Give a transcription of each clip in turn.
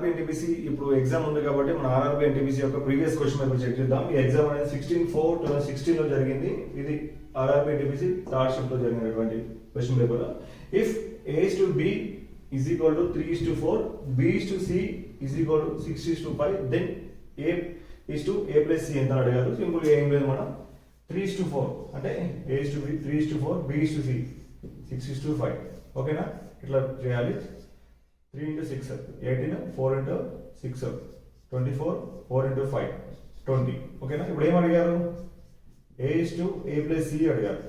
RRB NTPC ఇప్పుడు exam ఉంది కాబట్టి మన ఆర్ఆర్బి ఎన్టీపీసీ యొక్క ప్రీవియస్ క్వశ్చన్ పేపర్ చెక్ చేద్దాం. ఈ ఎగ్జామ్ అనేది 16/4/2016 లో జరిగింది. ఇది ఆర్ఆర్బి ఎన్టీపీసీ థర్డ్ షిఫ్ట్ లో జరిగినటువంటి question paper. If A/B is equal to 3:4, B/C is equal to 6:5, then A+C ఎంత అడిగారు. సింపుల్ ఏం లేదు, మనం 3:4 అంటే A/B 3:4, B/C 6:5. ఓకేనా, ఇట్లా చేయాలి. 3 into 6 18, 4 into 6 24, 4 into 5 20. ఓకేనా, ఇప్పుడు ఏం అడిగారు, A+C అడిగారు.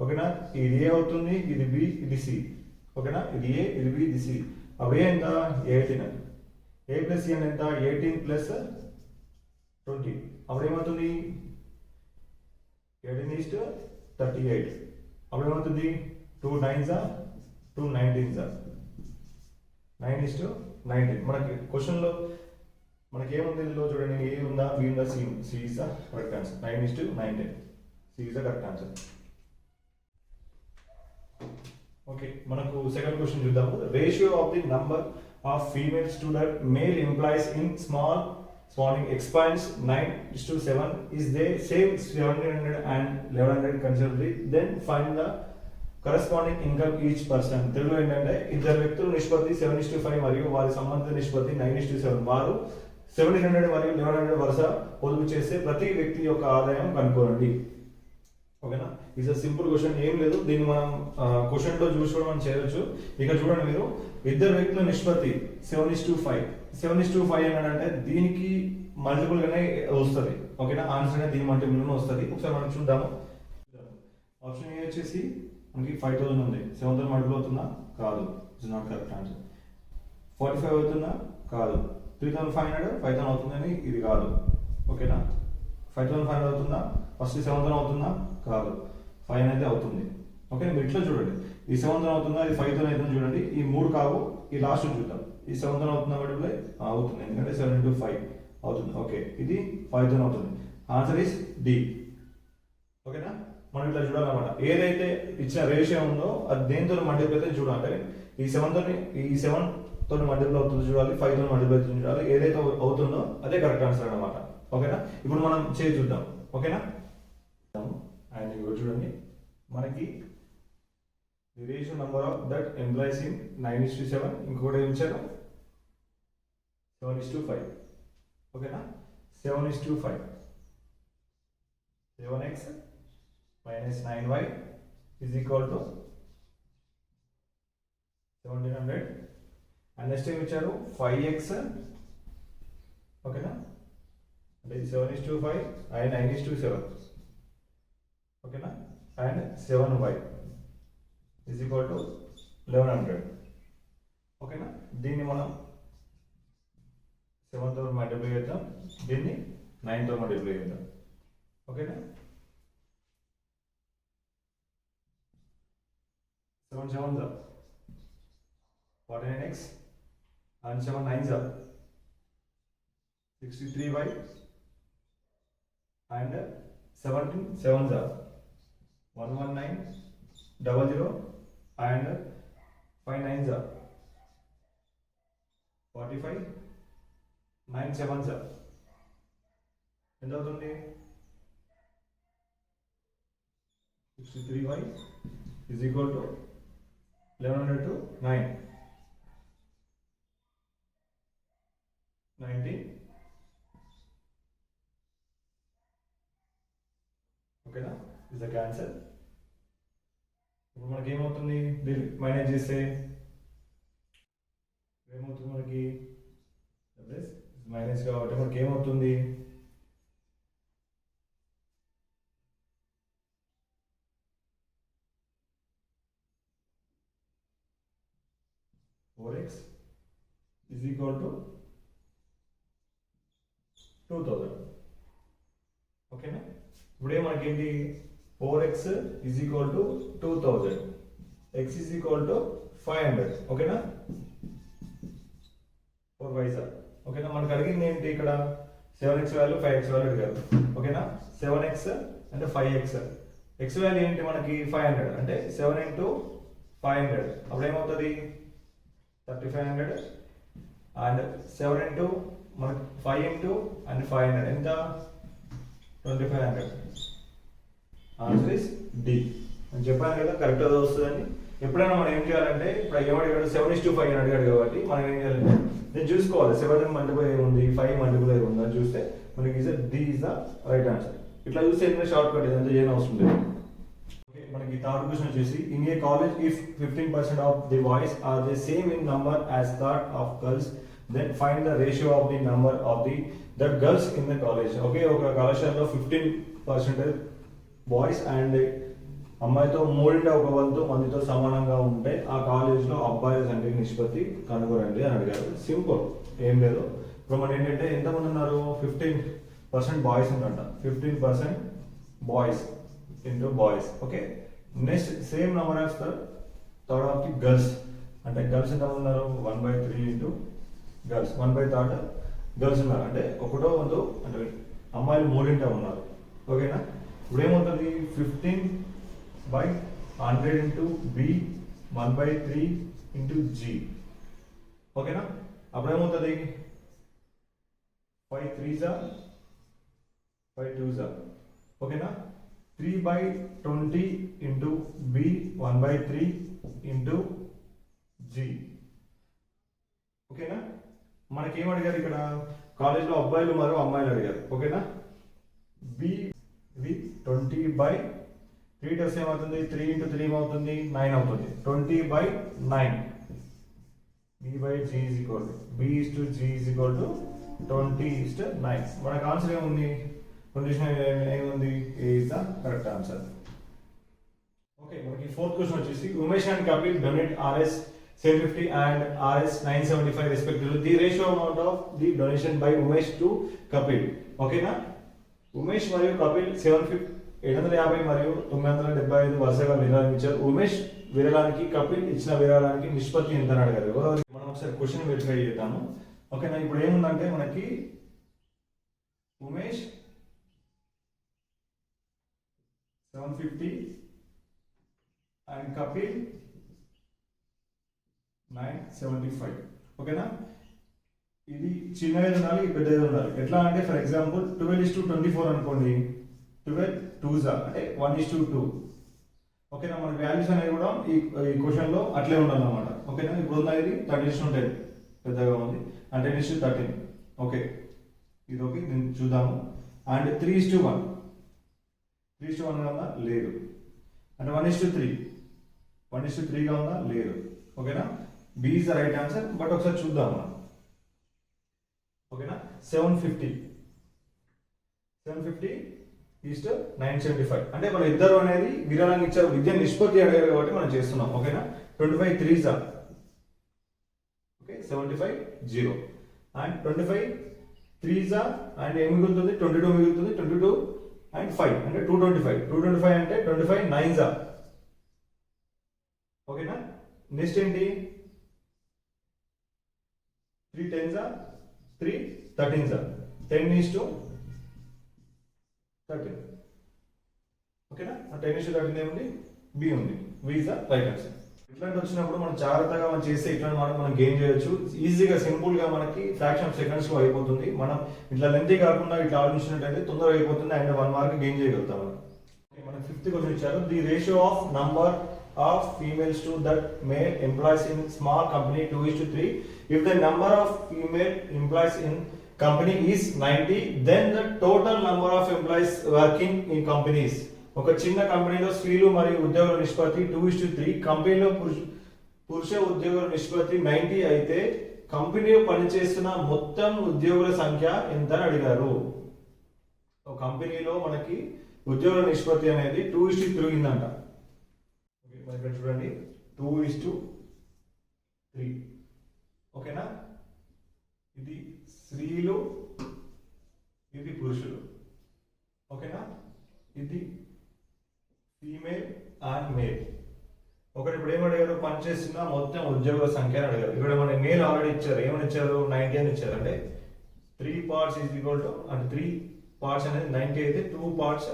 ఓకేనా, ఇది ఏ అవుతుంది, ఇది B, ఇది C. ఓకేనా, ఇది A, ఇది B, ఇది C. అవి ఎంత 18, A+C అని ఎంత 18 + 20. అప్పుడు ఏమవుతుంది 18:38. అప్పుడు ఏమవుతుంది 2 9s 2 19s 9:19. మనకి క్వశ్చన్లో మనకి ఏముంది, ఇందులో చూడండి, ఏ ఉందా, బి ఉందా, C is the correct answer. 9:19 C is the correct answer. Okay, మనకు సెకండ్ క్వశ్చన్ చూద్దాము. Ratio of the number of females to the male employees in spawning expands 9:7. is they same 700 and 1100 considerably, then find the corresponding income each person. తెలుగులో ఏంటంటే ఇద్దరు వ్యక్తుల నిష్పత్తి 7:5 మరియు వారి సంబంధ నిష్పత్తి 9:7. వారు 700 మరియు 1100 వరుస పొదుపు చేస్తే ప్రతి వ్యక్తి యొక్క ఆదాయం కనుక్కోండి. ఓకేనా, ఇట్స్ అ సింపుల్ క్వశ్చన్, ఏం లేదు. దీన్ని మనం క్వశ్చన్ లో చూసుకోవడం మనం చేయొచ్చు. ఇక్కడ చూడండి, మీరు ఇద్దరు వ్యక్తుల నిష్పత్తి 7:5. 7:5 అంటే దీనికి మల్టిపుల్ గానే వస్తుంది. ఓకేనా, ఆన్సర్ అనేది దీని మల్టిపుల్ గానే వస్తుంది. ఒకసారి మనం చూద్దాము. ఆప్షన్ ఏ వచ్చేసి మనకి 5000 ఉంది. 7తో మల్టిపుల్ అవుతుందా, కాదు, ఇట్స్ నాట్ కరెక్ట్ ఆన్సర్. 45 అవుతుందా, కాదు. 3500 5000 అవుతుందని, ఇది కాదు. ఓకేనా, 5500 అవుతుందా, ఫస్ట్ 7తో అవుతుందా, కాదు, 5 అనేది అవుతుంది. ఓకే, మీరు ఇట్లా చూడండి, ఈ 7తో అవుతుందా, ఇది 5తో అవుతుందా చూడండి. ఈ 3 కావు, ఈ లాస్ట్ చూద్దాం. ఈ 7తో అవుతుందా మల్టిప్లై అవుతుంది, ఎందుకంటే 7 into 5 అవుతుంది. ఓకే, ఇది 5తో అవుతుంది. Answer is D. ఓకేనా, మనం ఇట్లా చూడాలన్నమాట. ఏదైతే ఇచ్చిన రేషియో ఉందో అది దేనితో మల్టిప్లై అయితే చూడాలి. ఈ 7తో మల్టిప్లై అవుతుందో చూడాలి, 5తో మల్టిప్లై అవుతుందో చూడాలి. ఏదైతే అవుతుందో అదే కరెక్ట్ ఆన్సర్ అన్నమాట. ఓకేనా, ఇప్పుడు మనం చేసి చూద్దాం. ఓకేనా, అండ్ ఇక్కడ చూడండి, మనకి the ratio number of that employees in 9:7. ఇంకొకటి ఏం ఇచ్చారు, 7:5. ఓకేనా, 7:5. 7x minus 9y is equal to 1700. And next ఏమి ఇచ్చారు, 5x. ఓకేనా, అంటే 7:5 అండ్ 9:7. ఓకేనా, and 7y is equal to 1100. ఓకేనా, దీన్ని మనం 7తో మల్టిప్లై చేద్దాం, దీన్ని 9తో మల్టిప్లై చేద్దాం. ఓకేనా, 7 7s 49x and 7 9s 63y and 17 7s 11900 and 5 9s 45 9 7s ఎంత అవుతుంది, 63y is equal to 1100 to 9 19. ఓకేనా, ఇస్ ద క్యాన్సర్. ఇప్పుడు మనకి ఏమవుతుంది, దీన్ని మైనస్ చేస్తే ఏమవుతుంది, మనకి మైనస్ కాబట్టి మనకి ఏమవుతుంది, 4x is equal to 2000. ఓకేనా, ఇప్పుడే మనకేంటి, 4x is equal to 2000, x is equal to 500. ఓకేనా, 4y సార్. ఓకేనా, మనకు అడిగింది ఏంటి, ఇక్కడ 7x వాల్యూ 5x వాల్యూ అడిగారు. ఓకేనా, 7x అంటే 5x, x వాల్యూ ఏంటి మనకి 500, అంటే 7 into 500. అప్పుడు ఏమవుతుంది 3500 అండ్ 7 ఇంటూ మనకి 5 ఇంటూ అండ్ 500 ఎంత 2500. Answer is D. నేను చెప్పాను కదా కరెక్ట్ అది వస్తుందని. ఎప్పుడైనా మనం ఏం చేయాలంటే ఇప్పుడు ఏమడిగాడు 7:5 అని అడిగాడు కాబట్టి మనం ఏం చేయాలంటే నేను చూసుకోవాలి 7 మల్టిపుల్ అయి ఉంది 5 మల్టిపుల్ అయి ఉంది అని చూస్తే మనకి D is the right answer. ఇట్లా చూస్తే ఏదైనా షార్ట్ కట్ ఇదంతా ఏం అవసరం లేదు. ఓకే మనకి థర్డ్ క్వశ్చన్ వచ్చేసి in a college if 15% of the boys are the same in number as third of girls then find the ratio of the number of the that girls in the college. Okay ఒక కళాశాలలో 15% boys and అమ్మాయితో 3/1 మందితో సమానంగా ఉంటే ఆ కాలేజ్లో అబ్బాయిల సంఖ్య నిష్పత్తి కనుగొనండి అని అడిగారు. సింపుల్, ఏం లేదు. ఇప్పుడు మనం ఏంటంటే ఎంతమంది ఉన్నారు 15% బాయ్స్ ఉందంట. 15% boys into boys. Okay next same number of third of the girls అంటే గర్ల్స్ ఎంతమంది ఉన్నారు 1/3 ఇంటూ గర్ల్స్ 1/3 గర్ల్స్ ఉన్నారు అంటే 1/1 అంటే అమ్మాయిలు 3 ఉన్నారు. ఓకేనా ఇప్పుడు ఏమవుతుంది 15/100 ఇంటూ బి 1/3 ఇంటూ జీ. ఓకేనా అప్పుడు ఏమవుతుంది 5 3s 5 2s. ఓకేనా 3/20 ఇంటూ బి 1/3 ఇంటూ జీ. ఓకేనా మనకి ఏం అడిగారు ఇక్కడ కాలేజ్లో అబ్బాయిలు మరియు అమ్మాయిలు అడిగారు. ఓకేనా బి 20/3 టెస్ట్ ఏమవుతుంది 3 ఇంటూ 3 ఏమవుతుంది 9 అవుతుంది. 20/9 b/g is equal to b is to g is equal to 20 is to 9. మనకు ఆన్సర్ ఏముంది కండిషన్ ఏముంది A is the correct answer. Okay మనకి ఫోర్త్ క్వశ్చన్ వచ్చేసి Umesh and Kapil donate RS 750 and RS 975 respectively. The ratio amount of the donation by Umesh to Kapil. ఓకేనా ఉమేష్ మరియు కపిల్ 750 మరియు 975 వరుసగా విరాళం ఇచ్చారు. ఉమేష్ విరాళానికి కపిల్ ఇచ్చిన విరాళానికి నిష్పత్తి ఎంత అని అడిగారు. మనం ఒకసారి క్వశ్చన్ వెరిఫై చేద్దాము. ఓకేనా ఇప్పుడు ఏముందంటే మనకి ఉమేష్ 750 అండ్ కపిల్ 975. ఓకేనా ఇది చిన్నది ఉండాలి పెద్దది ఉండాలి. ఎట్లా అంటే ఫర్ ఎగ్జాంపుల్ 12:24 అనుకోండి 12 2s అంటే 1:2. ఓకేనా మన వాల్యూస్ అనేవి కూడా ఈ క్వశ్చన్ లో అట్లే ఉండాలన్నమాట. ఓకేనా ఇప్పుడు ఉన్న ఇది 30:10 పెద్దగా ఉంది అంటే 10:13. ఓకే ఇది ఓకే దీన్ని చూద్దాము. అండ్ 3:1 3:1 గా ఉందా లేదు అంటే 1:3 1:3 గా ఉందా లేదు. ఓకేనా B is the right answer. But ఒకసారి చూద్దాం మనం. ఓకేనా 750 ఈస్ట్ 975 అంటే మన ఇద్దరు అనేది విరాళాన్ని ఇచ్చారు విద్య నిష్పత్తి అడిగారు కాబట్టి మనం చేస్తున్నాం. ఓకేనా 25 3s okay 75 0 and 25 3s and ఏం మిగులుతుంది 22 మిగులుతుంది. 22 అండ్ 5 అంటే 225 అంటే 25 9s. ఓకేనా నెక్స్ట్ ఏంటి 3 10s 3 13s 10:13. ఓకేనా 10:13 ఏముంది బి ఉంది. B is the right answer. ఇట్లాంటి వచ్చినప్పుడు మనం జాగ్రత్తగా మనం చేస్తే ఇట్లాంటి మనం గెయిన్ చేయొచ్చు ఈజీగా సింపుల్ గా మనకి ఫ్రాక్షన్ సెకండ్స్ లో అయిపోతుంది. మనం ఇట్లా లెంతీ కాకుండా ఇట్లా ఆలోచించినట్టయితే తొందరగా అయిపోతుంది అండ్ 1 మార్క్ గెయిన్ చేయగలుగుతాం. మనం ఫిఫ్త్ క్వశ్చన్ ఇచ్చారు the ratio of number of females to that male employees in small company 2:3. If the number of female employees in company is 90, then the total number of employees working in companies. ఒక చిన్న కంపెనీలో స్త్రీలు మరియు ఉద్యోగుల నిష్పత్తి 2:3, కంపెనీలో పురుష ఉద్యోగుల నిష్పత్తి 90 అయితే కంపెనీలో పనిచేస్తున్న మొత్తం ఉద్యోగుల సంఖ్య ఎంత అని అడిగారు. ఒక కంపెనీలో మనకి ఉద్యోగుల నిష్పత్తి అనేది 2:3 ఉందంట. ఇక్కడ చూడండి 2:3. ఓకేనా ఇది స్త్రీలు ఇది పురుషులు. ఓకేనా ఇది ఫీమేల్ అండ్ మేల్. ఒకటి ఇప్పుడు ఏం అడిగారు పనిచేస్తున్న మొత్తం ఉద్యోగుల సంఖ్య అని అడిగారు. ఇక్కడ మన మేల్ ఆల్రెడీ ఇచ్చారు ఏమని ఇచ్చారు 90 అని ఇచ్చారు. అంటే 3 parts ఈజ్ ఈక్వల్ టు అంటే 3 parts అనేది 90 అయితే 2 parts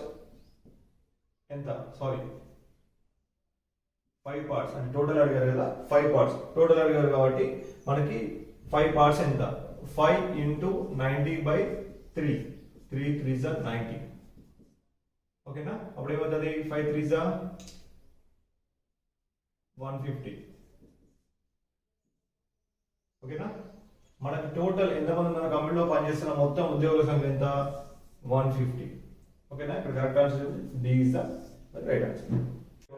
ఎంత 5 parts అంటే టోటల్ అడిగారు కదా 5 parts టోటల్ అడిగారు కాబట్టి మనకి 5 parts ఎంత 5 into 90/3 3 3s are 90 ఓకేనా అప్పుడు ఏమవుతుంది 5 3s are 150 ఓకేనా మనకి టోటల్ ఎంతమంది మన కంపెనీలో పనిచేస్తున్న మొత్తం ఉద్యోగుల సంఖ్య ఎంత 150 ఓకేనా ఇక్కడ correct answer D is the right answer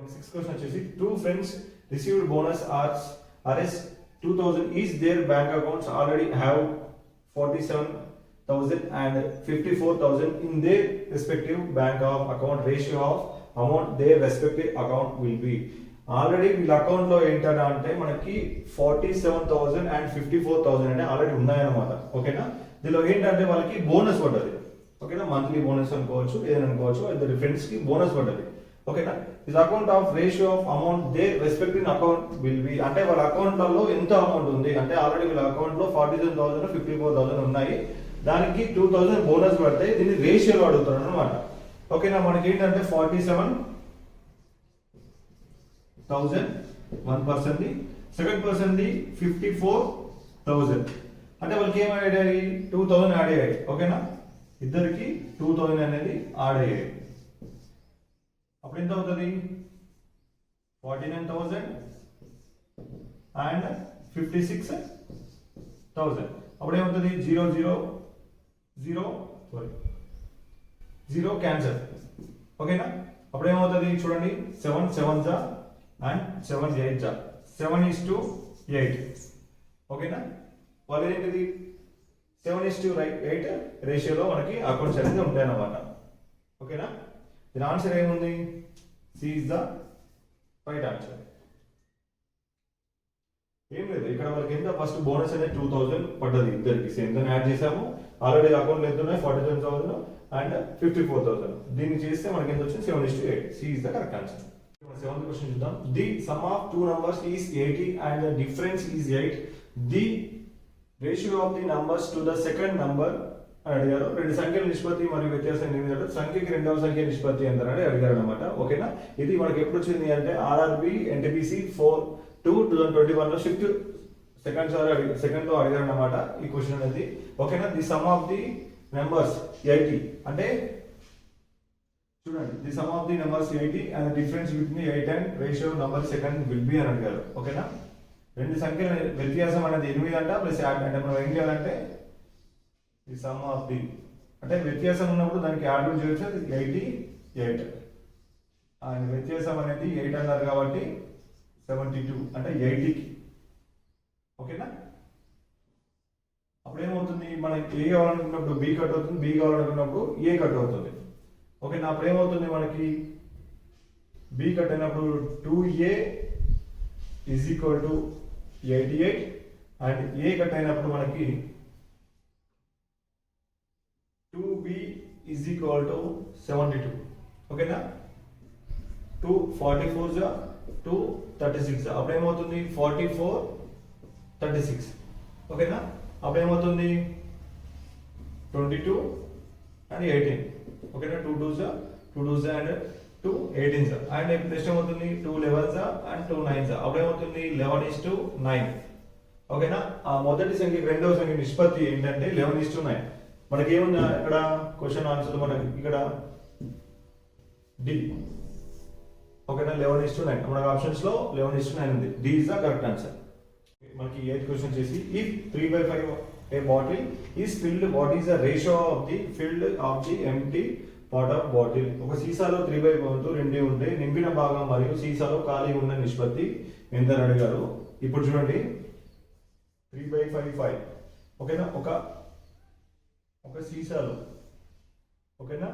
6th question వచ్చేసి two friends received bonus RS 2000 each their bank accounts already have 47,000 and 54,000 in their respective bank of account ratio of amount their respective account will be already వీళ్ళ account లో ఏంటంటే అంటే మనకి 47,000 and 54,000 అంటే already ఉన్నాయన్నమాట ఓకేనా దీనిలో ఏంటంటే వాళ్ళకి బోనస్ పడ్డది ఓకేనా మంత్లీ బోనస్ అనుకోవచ్చు ఏదైనా అనుకోవచ్చు ఇద్దరు ఫ్రెండ్స్ కి బోనస్ పడ్డది ఓకేనా this account of ratio of amount they respective account will be అంటే వాళ్ళ అకౌంట్లలో ఎంత అమౌంట్ ఉంది అంటే ఆల్రెడీ వీళ్ళ అకౌంట్ లో 47,000 54,000 ఉన్నాయి దానికి 2,000 బోనస్ పడితే దీన్ని రేషియోలో అడుగుతారు అనమాట ఓకేనా మనకి ఏంటంటే 47,000 1 person the second person the 54,000 అంటే వాళ్ళకి ఏం యాడ్ అయ్యాయి 2,000 యాడ్ అయ్యాయి ఓకేనా ఇద్దరికి 2,000 అనేది యాడ్ అయ్యాయి అప్పుడు ఎంత అవుతుంది 49,000 అండ్ 56,000 అప్పుడు ఏమవుతుంది 0 క్యాన్సర్ ఓకేనా అప్పుడు ఏమవుతుంది చూడండి 7 7 జా అండ్ 7 8 జా 7:8 ఓకేనా వాళ్ళు ఏంటిది 7:8 రేషియోలో మనకి అకౌంట్స్ అనేది ఉంటాయి అన్నమాట ఓకేనా దీని ఆన్సర్ ఏముంది C is the right answer ఏం లేదు ఇక్కడ వాళ్ళకి ఎంత ఫస్ట్ బోనస్ అనేది 2,000 పడ్డది ఇద్దరికి సేమ్ దాన్ని యాడ్ చేసాము ఆల్రెడీ అకౌంట్ ఎంత ఉన్నాయి 47,000 అండ్ 54,000 దీన్ని చేస్తే మనకి ఎంత వచ్చింది 7:8 C is the correct answer 7th question చూద్దాం the sum of two numbers is 80 and the difference is 8 the ratio of the numbers to the second number అని అడిగారు రెండు సంఖ్యల నిష్పత్తి మరియు వ్యత్యాసం ఏమిటంటే సంఖ్యకి రెండవ సంఖ్య నిష్పత్తి ఎంత అని అడిగారు అనమాట ఓకేనా ఇది మనకి ఎప్పుడు వచ్చింది అంటే ఆర్ఆర్బి ఎన్టీపీసీ 4/2021 లో షిఫ్ట్ సెకండ్ లో అడిగారు అనమాట ఈ క్వశ్చన్ అనేది ఓకేనా the sum of the numbers 80 అంటే చూడండి the sum of the numbers 80 and difference between 8 and ratio number second will be అని అడిగారు ఓకేనా రెండు సంఖ్యల వ్యత్యాసం అనేది 8 అంట ప్లస్ అంటే మనం ఏం చేయాలంటే ది సమ్ ఆఫ్ ది అంటే వ్యత్యాసం ఉన్నప్పుడు దానికి యాడ్ చేయొచ్చు 88 అండ్ వ్యత్యాసం అనేది 8 అన్నారు కాబట్టి 72 అంటే 80కి ఓకేనా అప్పుడు ఏమవుతుంది మనకి ఏ కావాలనుకున్నప్పుడు బి కట్ అవుతుంది బి కావాలనుకున్నప్పుడు ఏ కట్ అవుతుంది ఓకేనా అప్పుడు ఏమవుతుంది మనకి బి కట్ అయినప్పుడు 2a is equal to 88 and A cut అయినప్పుడు మనకి 2b ఈజ్ ఈక్వల్ టు 72 ఓకేనా 244 జా 236 అప్పుడు ఏమవుతుంది 44 36 ఓకేనా అప్పుడు ఏమవుతుంది 22 అండ్ 18 ఓకేనా 2 2s and 2 18s and next ఏమవుతుంది 2 11s అండ్ 2 9s అప్పుడు ఏమవుతుంది 11:9 ఓకేనా ఆ మొదటి సంఖ్య రెండవ సంఖ్య నిష్పత్తి ఏంటంటే 11:9 మనకి ఏముంది ఇక్కడ క్వశ్చన్ ఆన్సర్ మనకి ఇక్కడ డి ఓకేనా 11:9 మన ఆప్షన్స్ లో 11:9 ఉంది D is the correct answer మనకి 8th క్వశ్చన్ చేసి if 3/5 a bottle is filled what is the ratio of the filled of the empty part of bottle ఒక సీసాలో 3/5 రెండే ఉంటే నింపిన భాగం మరియు సీసాలో ఖాళీ ఉన్న నిష్పత్తి ఎంత అని అడిగారు ఇప్పుడు చూడండి 3/5 ఓకేనా ఒక సీసాలో ఓకేనా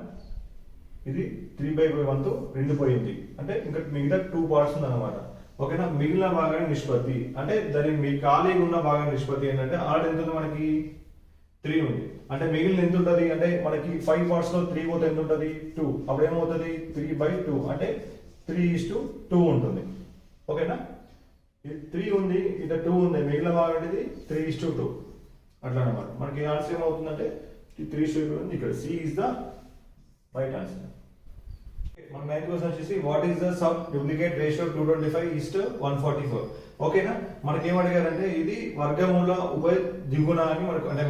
ఇది 3/5 రెండిపోయింది అంటే ఇంకా మిగతా 2 పార్ట్స్ ఉందన్నమాట ఓకేనా మిగిలిన భాగాన్ని నిష్పత్తి అంటే దాని మీ ఖాళీగా ఉన్న భాగం నిష్పత్తి ఏంటంటే ఆల్రెడీ ఎంత ఉంది మనకి 3 ఉంది అంటే మిగిలిన ఎంత ఉంటుంది అంటే మనకి 5 పార్ట్స్ లో 3 పోతే ఎంత ఉంటుంది 2 అప్పుడు ఏమవుతుంది 3/2 అంటే 3:2 ఉంటుంది ఓకేనా ఇది 3 ఉంది ఇక్కడ 2 ఉంది మిగిలిన భాగం అనేది 3:2 అట్లా అన్నమాట మనకి ఆన్సర్ ఏమవుతుందంటే 3:2 ఉంది ఇక్కడ C is the right answer మన 9th క్వశ్చన్ వచ్చేసి what is the sub duplicate ratio 225:144 ఓకేనా మనకి ఏం అడిగారంటే ఇది వర్గమూల ఉభయ ద్విగుణ అని మనకు అంటే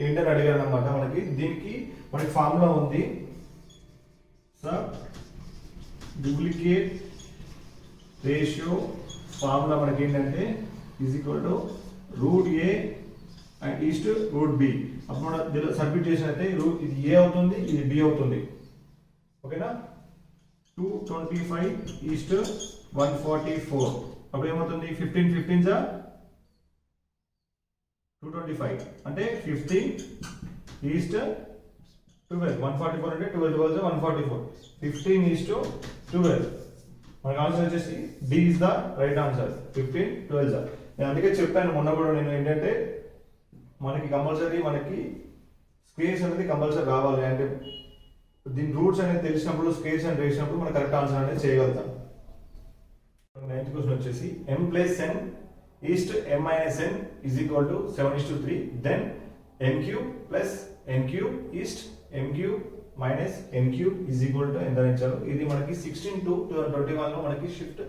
ఏంటని అడిగారు అనమాట. మనకి దీనికి మనకి ఫార్ములా ఉంది. డూప్లికేట్ రేషియో ఫార్ములా మనకి ఏంటంటే is equal to root A and is to root B. అప్పుడు మనం దీనిలో సబ్మిట్ చేసినట్టే ఇది ఏ అవుతుంది, ఇది బి అవుతుంది. ఓకేనా. 225 ఈస్ట్ 144. అప్పుడు ఏమవుతుంది 15 15 225 అంటే 15 ఈస్ట్ 12. 144 అంటే 12 12 144. 15 ఈస్ట్ 12. మనకు ఆన్సర్ వచ్చేసి D is the right answer. 15 12. నేను అందుకే చెప్పాను మొన్న కూడా నేను ఏంటంటే మనకి కంపల్సరీ మనకి స్క్వేర్స్ అనేది కంపల్సరీ రావాలి. అంటే దీని రూట్స్ అనేది తెలిసినప్పుడు స్క్వేర్స్ అని తెలిసినప్పుడు మనం కరెక్ట్ ఆన్సర్ అనేది చేయగలుగుతాం. 9th క్వశ్చన్ వచ్చేసి m plus n is to m minus n is equal to 7:3. Then n cube plus n cube is to m cube minus n cube is equal to ఎంత ఇచ్చారు. ఇది మనకి 16 to 21 లో మనకి షిఫ్ట్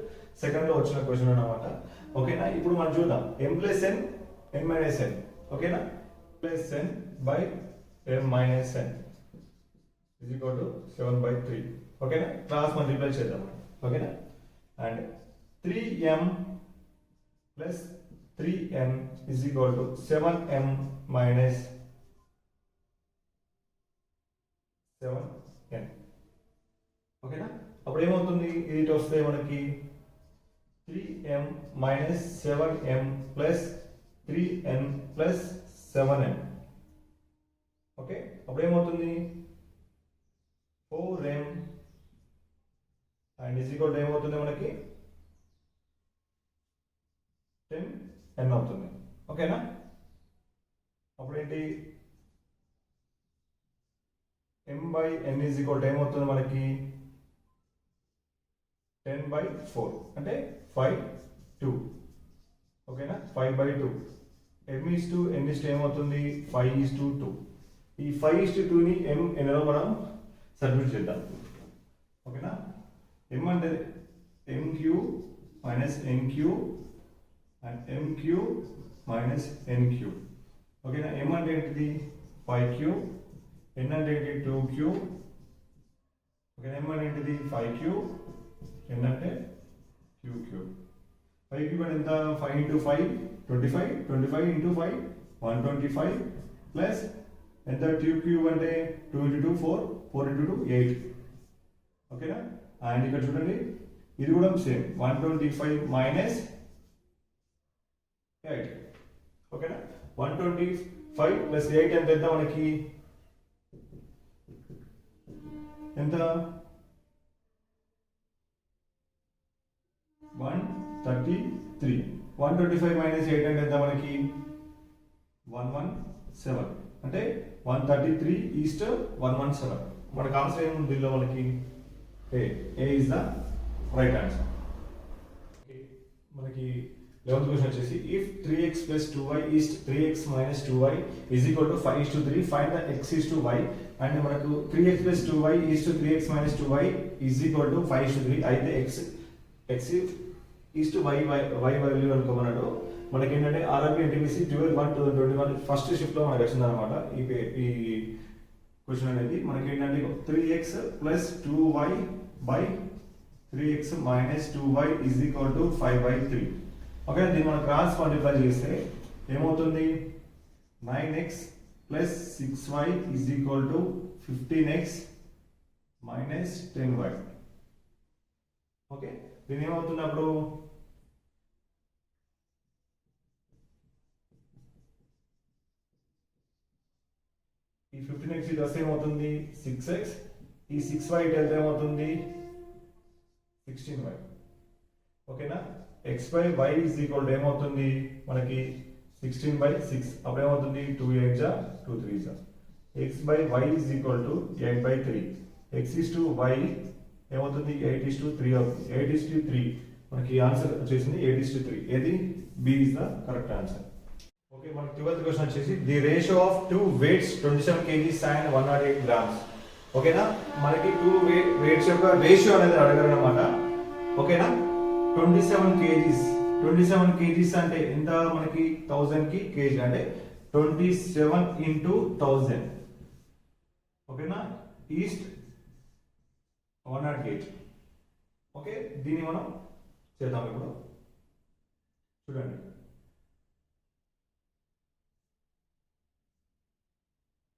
సెకండ్ లో వచ్చిన క్వశ్చన్ అన్నమాట. ఓకేనా. ఇప్పుడు మనం చూద్దాం m plus n m minus n. ఓకేనా. Plus n by m minus n is equal to 7/3. ఓకేనా. క్రాస్ మల్టిప్లై చేద్దాం. ఓకేనా. And 3m plus 3n is equal to 7m minus 7n. ఓకేనా. అప్పుడు ఏమవుతుంది ఇది వస్తే మనకి 3m minus 7m plus 3n plus 7n. Okay. అప్పుడు ఏమవుతుంది 4m and is equal to ఏమవుతుంది మనకి 10n అవుతుంది. ఓకేనా. అప్పుడు ఏంటి m by n is equal to ఏమవుతుంది మనకి 10/4 అంటే 5/2. ఓకేనా. 5/2. m/n ఏమవుతుంది 5:2. ఈ 5:2ని nలో మనం సబ్మిట్ చేద్దాం. ఓకేనా. m అంటే m cube minus n cube and m cube minus n cube. ఓకేనా. m అంటే ఏంటిది 5 క్యూబ్, n అంటే ఏంటి 2 క్యూబ్. ఓకేనా. m అంటే ఏంటిది 5 క్యూబ్, n అంటే 2 క్యూబ్. 5 క్యూబ్ అంటే ఎంత 5 into 5 25, 25 into 5 125 ప్లస్ ఎంత 2 క్యూబ్ అంటే 2 into 2 4, 4 into 2 8. ఓకేనా. అండ్ ఇక్కడ చూడండి ఇది కూడా సేమ్ 125 మైనస్ 8. ఓకేనా. 125 ప్లస్ 8 ఎంత ఎంత మనకి ఎంత 133. 125 మైనస్ 8 అంటే ఎంత మనకి 117 అంటే 133 ఈస్ట్ 117. మనకు ఆన్సర్ ఏముంది దీనిలో మనకి A is the right answer. మనకి 11th క్వశ్చన్ వచ్చేసి if 3x plus 2y is 3x minus 2y is equal to 5:3 find the x is to y. And మనకు 3x plus 2y is to 3x minus 2y is equal to 5:3 అయితే x is to y value అనుకోమన్నాడు. మనకి ఏంటంటే RRB NTPC 12/1/2021 first shift లో మనకు వచ్చింది అనమాట. ఈ క్వశ్చన్ అనేది మనకి ఏంటంటే 3x plus 2y by 3x minus 2y is equal to 5/3. Okay. దీన్ని మనం క్రాస్ మల్టిప్లై చేస్తే ఏమవుతుంది 9x plus 6y is equal to 15x minus 10y. Okay. దీని ఏమవుతుంది అప్పుడు ఈ 15x ఇది వస్తే ఏమవుతుంది 6x, ఈ 6y ఇటు వెళ్తే ఏమవుతుంది 16y. ఓకేనా. x by y is equal to ఏమవుతుంది మనకి 16/6. అప్పుడు ఏమవుతుంది 2 8 2 3 x by y is equal to 8/3. x is to y ఏమవుతుంది 8:3 అవుతుంది. 8:3 మనకి ఆన్సర్ వచ్చేసింది 8:3. ఏది B is the correct answer. Okay. మనకి 12th క్వశ్చన్ వచ్చేసి the ratio of 2 weights 27 kgs and 108 grams. ఓకేనా. మనకి 2 weights యొక్క రేషియో అనేది అడగారు అన్నమాట. ఓకేనా. 27 kgs 27 kgs అంటే ఎంత మనకి 1000 కి kg అంటే 27 into 1000 ఓకేనా ఈస్ట్ 108 ఓకే దీన్ని మనం చేద్దాం ఇప్పుడు చూడండి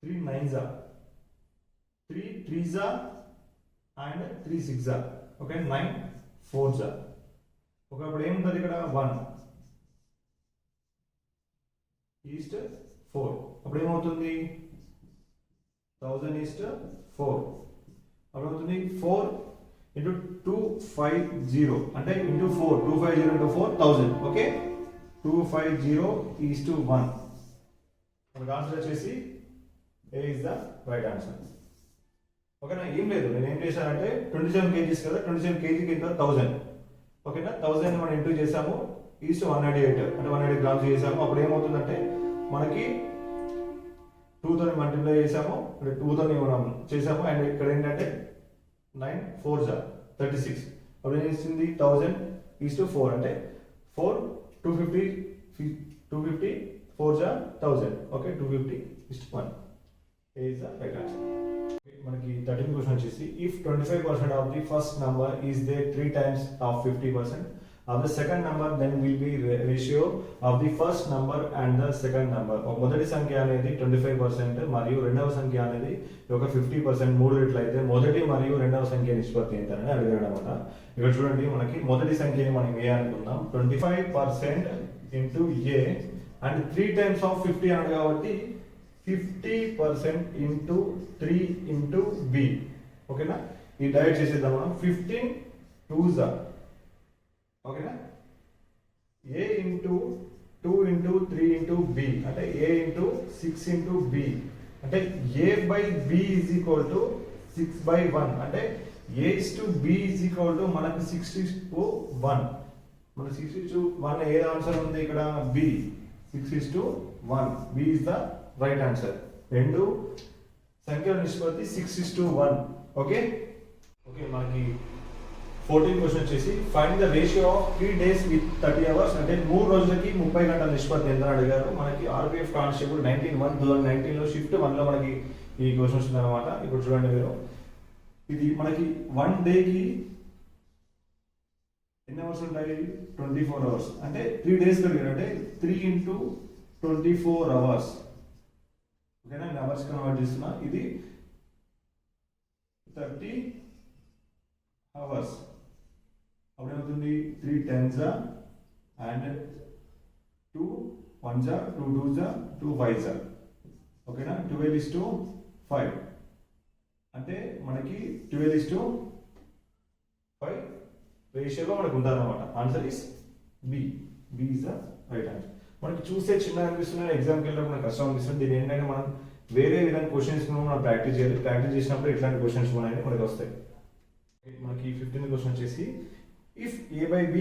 3 9s 3 3s and 3 6s okay 9 4s okay ఇప్పుడు ఏముంటుంది ఇక్కడ 1 ఈస్ట్ 4 అప్పుడు ఏమవుతుంది 1000 ఈస్ట్ 4 అప్పుడు అవుతుంది 4 into 250 అంటే into 4 250 into 4 1000 okay 250 is to 1 మనకు ఆన్సర్ వచ్చేసి A is the right answer ఓకేనా ఏం లేదు నేను ఏం చేశానంటే 27 kgs కదా 27 kg కి ఎంత 1000 ఓకేనా 1000 మనం ఇంటూ చేసాము ఈస్ట్ 198 అంటే 180 గ్రామ్స్ చేసాము అప్పుడు ఏమవుతుందంటే మనకి 2 తో మల్టిప్లై చేసాము అంటే 2 తో మనం చేసాము అండ్ ఇక్కడ ఏంటంటే 9 4s 36 అప్పుడు ఏం చేసింది 1000 is to 4 అంటే 4 250 4s 1000 okay 250 is to 1 A is the right answer మనకి 13th క్వశ్చన్ వచ్చేసి if 25% of the first number is there 3 times of 50% of the second number then will be ratio of the first number and the second number మొదటి సంఖ్య అనేది 25% మరియు రెండవ సంఖ్య అనేది ఒక 50% మూడు రెట్లు అయితే మొదటి మరియు రెండవ సంఖ్య నిష్పత్తి ఎంత అని అడిగాడు అనమాట ఇక్కడ చూడండి మనకి మొదటి సంఖ్యని మనం ఏ అనుకుందాం 25% into A and 3 times of 50 అన్నాడు కాబట్టి 50% into 3 into B ఓకేనా ఈ డైరెక్ట్ చేసేద్దాం మనం 15 2s ఓకేనా A into 2 into 3 into B అంటే A into 6 into B అంటే A by B is equal to 6 by 1 అంటే A is to B is equal to మనకు 6 is to 1 మన 6 is to 1 ఏ ఆన్సర్ ఉంది ఇక్కడ B 6 is to 1 B is the right answer రెండు సంఖ్యల నిష్పత్తి 6 is to 1 okay okay మనకి 14th question వచ్చేసి find the ratio of 3 days with 30 hours అంటే 3 రోజులకి 30 గంటల నిష్పత్తి ఎంత అడిగారు మనకి ఆర్పిఎఫ్ కానిస్టేబుల్ 2019 లో షిఫ్ట్ 1 లో మనకి ఈ క్వశ్చన్ వస్తుంది అనమాట ఇప్పుడు చూడండి మీరు ఇది మనకి 1 డే కి ఎన్ని అవర్స్ ఉంటాయి 24 అవర్స్ అంటే 3 days కలిగి అంటే 3 into 24 అవర్స్ ఓకేనా నేను అవర్స్ కన్వర్ట్ చేస్తున్నా ఇది 30 అవర్స్ అప్పుడు ఏమవుతుంది 3 10s and 2 1s 2 2s 2 5s ఓకేనా 12 is to 5 అంటే మనకి 12 is to 5 రేషియోలో మనకు ఉందన్నమాట answer is B B is the right answer మనకి చూస్తే చిన్న అనిపిస్తుంది ఎగ్జామ్కి వెళ్ళినప్పుడు మనకు కష్టం అనిపిస్తుంది దీని ఏంటంటే మనం వేరే విధంగా క్వశ్చన్స్ మనం ప్రాక్టీస్ చేయాలి ప్రాక్టీస్ చేసినప్పుడు ఇట్లాంటి క్వశ్చన్స్ మనకి వస్తాయి మనకి 15th క్వశ్చన్ వచ్చేసి if A by B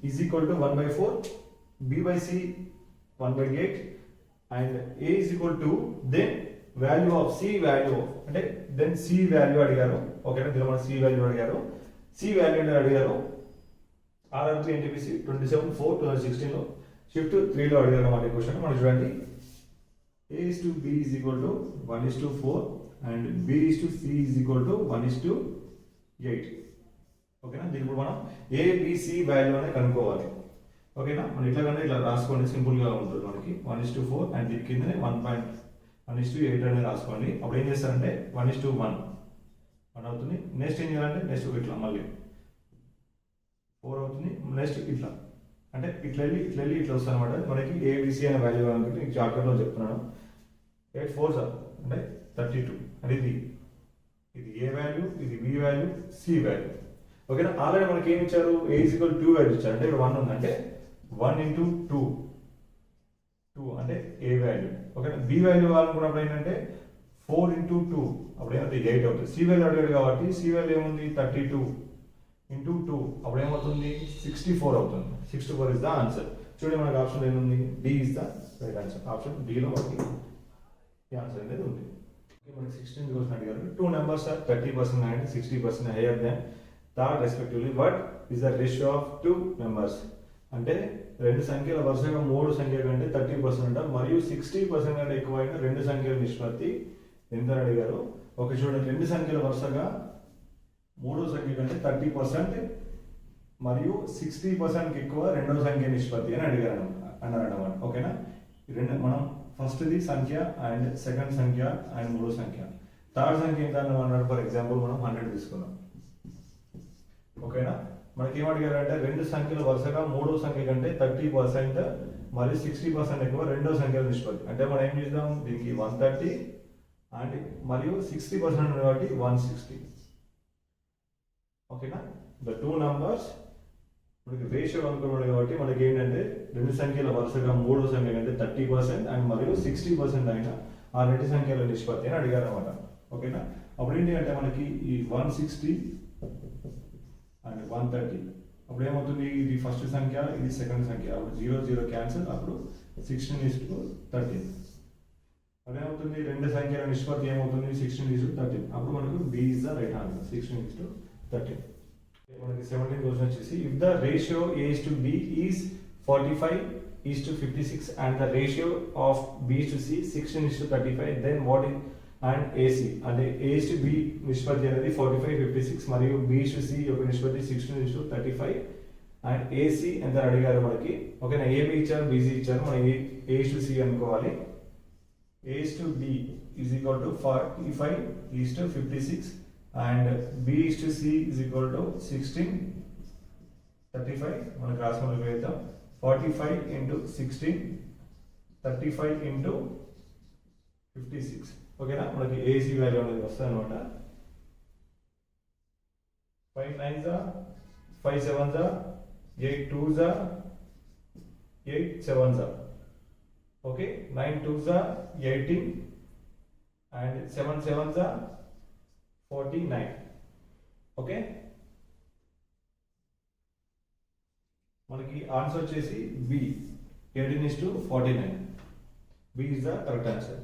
is equal to 1 by 4 B by C 1 by 8 and A is equal to then value of C value అంటే then C value అడిగారు ఓకేనా దీనిలో మన C value అడిగారు C value అడిగారు RRB NTPC 27/4/2016 లో shift 3 లో అడిగారు మన క్వశ్చన్ మనం చూడండి A is to B is equal to 1 is to 4 and B is to C is equal to 1 is to 8 ఓకేనా దీని ఇప్పుడు మనం ABC వాల్యూ అనేది కనుక్కోవాలి ఓకేనా మనం ఇట్లాగనే ఇట్లా రాసుకోండి సింపుల్ గా ఉంటుంది మనకి 1 is to 4 అండ్ దీని కిందనే 1 is to 8 అనేది రాసుకోండి అప్పుడు ఏం చేస్తారంటే 1 is to 1 అవుతుంది నెక్స్ట్ ఏం చేయాలంటే నెక్స్ట్ ఇట్లా మళ్ళీ 4 అవుతుంది నెక్స్ట్ ఇట్లా అంటే ఇట్లా వెళ్ళి ఇట్లా వస్తుంది అనమాట మనకి ABC అనే వాల్యూ అనుకుంటే ఈ చాప్టర్లో చెప్తున్నాను 8 4s అంటే 32 అంటే ఇది A వాల్యూ ఇది B వాల్యూ C వాల్యూ ఓకేనా ఆల్రెడీ మనకి ఏమి ఇచ్చారు A is equal to 2 value ఇచ్చారు అంటే ఇక్కడ 1 ఉందంటే 1 into 2 అంటే A వాల్యూ ఓకేనా B వాల్యూ కావాలనుకున్నప్పుడు ఏంటంటే 4 into 2 అప్పుడు ఏమైతే 8 అవుతుంది C వాల్యూ అడిగాడు కాబట్టి C వాల్యూ ఏముంది 32 into 2 అప్పుడు ఏమవుతుంది 64 అవుతుంది 64 is the answer చూడండి మనకి ఆప్షన్ ఏముంది D is the right answer option D లో మనకి ఈ ఆన్సర్ అనేది ఉంది మనకి 16th క్వశ్చన్ అడిగారు two numbers are 30% and 60% higher than that respectively what is the ratio of two numbers అంటే రెండు సంఖ్యల వరుసగా మూడు సంఖ్యల కంటే 30% అంట, మరియు 60% కంటే ఎక్కువైన రెండు సంఖ్యల నిష్పత్తి ఎంత అని అడిగారు. ఒక చూడండి, రెండు సంఖ్యల వరుసగా మూడో సంఖ్య కంటే 30% మరియు 60% ఎక్కువ రెండో సంఖ్య నిష్పత్తి అని అన్నారన్నమాట. ఓకేనా, రెండు మనం ఫస్ట్ది సంఖ్య అండ్ సెకండ్ సంఖ్య అండ్ మూడో సంఖ్య. థర్డ్ సంఖ్య ఎంత అన్నాడు. ఫర్ ఎగ్జాంపుల్ మనం 100 తీసుకున్నాం. ఓకేనా, మనకి ఏమడిగారంటే రెండు సంఖ్యల వరుసగా మూడో సంఖ్య కంటే 30% మరియు 60% ఎక్కువ రెండో సంఖ్యల నిష్పత్తి. అంటే మనం ఏం చేద్దాం, దీనికి 130 అండ్ మరియు 60% కాబట్టి 160. ఓకేనా, ద టూ నంబర్స్ మనకి రేషియో కనుక్కున్నాడు కాబట్టి మనకి ఏంటంటే రెండు సంఖ్యల వరుసగా మూడో సంఖ్య కంటే 30% అండ్ మరియు 60% అయిన ఆ రెండు సంఖ్యల నిష్పత్తి అని అడిగారు అనమాట. ఓకేనా, అప్పుడు ఏంటి అంటే మనకి ఈ 160 అండ్ 130 అప్పుడు ఏమవుతుంది, ఇది ఫస్ట్ సంఖ్య ఇది సెకండ్ సంఖ్య, అప్పుడు 0 0 క్యాన్సిల్, అప్పుడు 16:13. అప్పుడు ఏమవుతుంది, రెండు సంఖ్యల నిష్పత్తి ఏమవుతుంది 16:13. అప్పుడు మనకు B is the right answer, 16:13. మనకి 17 క్వశ్చన్ వచ్చేసి, if the ratio A is to B is 45:56 and the ratio of B to C 16:35, then what is and AC అంటే A to B నిష్పత్తి అనేది 45:56 మరియు B to C యొక్క నిష్పత్తి 16:35 and AC ఎంత అడిగారు మనకి. ఓకేనా, AB ఇచ్చారు, BC ఇచ్చారు, మనం A to C అనుకోవాలి. A to B is equal to 45:56 and B to C is equal to 16:35. మనకు రాసుకొని వేద్దాం, 45 into 16, 35 into 56. ఓకేనా, మనకి AC వాల్యూ అనేది వస్తుంది అనమాట. 5 9s 5 7s 8 2s 8 7s. Okay, 9 2s 18 and 7 7s 49. Okay, మనకి ఆన్సర్ వచ్చేసి B 18:49. B is the correct answer.